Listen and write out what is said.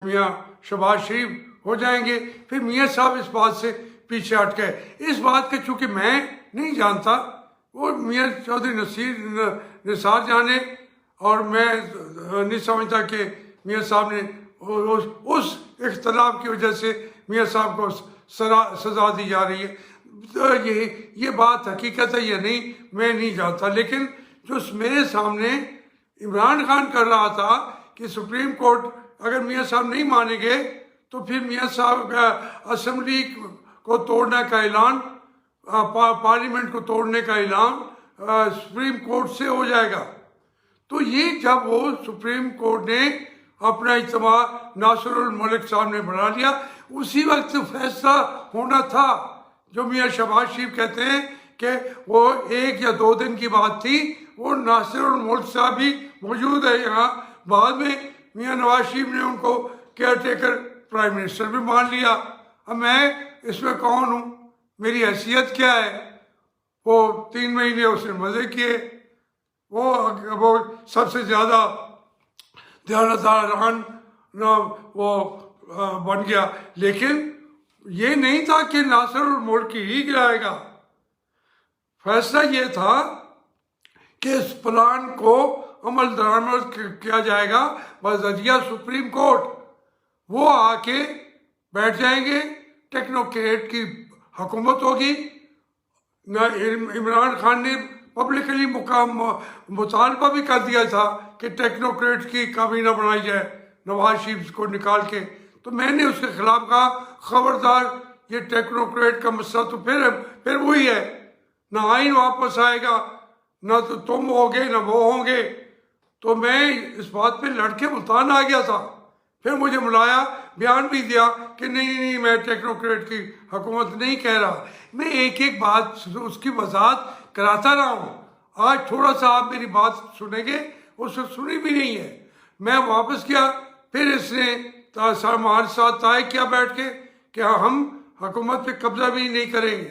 मियाँ शहबाज शरीफ हो जाएंगे। फिर मियाँ साहब इस बात से पीछे हट गए। इस बात के चूँकि मैं नहीं जानता, वो मियाँ चौधरी निसार जाने, और मैं नहीं समझता कि मियाँ साहब ने उस इख्तलाफ की वजह से मियाँ साहब को सज़ा दी जा रही है। तो ये बात हकीकत है या नहीं मैं नहीं जानता, लेकिन जो मेरे सामने इमरान खान कर रहा था कि सुप्रीम कोर्ट अगर मियाँ साहब नहीं मानेंगे तो फिर मियाँ साहब का असेंबली को तोड़ने का ऐलान, पार्लियामेंट को तोड़ने का ऐलान सुप्रीम कोर्ट से हो जाएगा। तो ये जब वो सुप्रीम कोर्ट ने अपना इज्तिमा नासिरुल मलिक साहब ने बना लिया, उसी वक्त फैसला होना था। जो मियाँ शहबाज शरीफ कहते हैं कि वो 1 या 2 दिन की बात थी, वो नासिरुल मलिक साहब भी मौजूद है यहाँ। बाद में मियाँ नवाज शरीफ ने उनको केयर टेकर प्राइम मिनिस्टर भी मान लिया। अब मैं इसमें कौन हूँ, मेरी हैसियत क्या है? वो 3 महीने उसने मज़े किए, वो सबसे ज़्यादा ध्यानदारान वो बन गया। लेकिन ये नहीं था कि नासिरुल मुल्क ही गिराएगा। फैसला ये था कि इस प्लान को अमल दरामद किया जाएगा बज़रिया सुप्रीम कोर्ट। वो आके बैठ जाएंगे, टेक्नोक्रेट की हुकूमत होगी। इमरान खान ने पब्लिकली मुतालबा भी कर दिया था कि टेक्नोक्रेट की काबीना बनाई जाए नवाज शरीफ को निकाल के। तो मैंने उसके खिलाफ कहा, खबरदार, ये टेक्नोक्रेट का मसला तो फिर वही है, ना आइन वापस आएगा, ना तो तुम होगे ना वो होंगे। तो मैं इस बात पे लड़के मुल्तान आ गया था। फिर मुझे बुलाया, बयान भी दिया कि नहीं मैं टेक्नोक्रेट की हुकूमत नहीं कह रहा। मैं एक एक बात उसकी वजाहत कराता रहा हूँ। आज थोड़ा सा आप मेरी बात सुनेंगे, उसने सुनी भी नहीं है। मैं वापस किया, फिर इसने हमारे साथ तय किया बैठ के कि हम हुकूमत पे कब्जा भी नहीं करेंगे।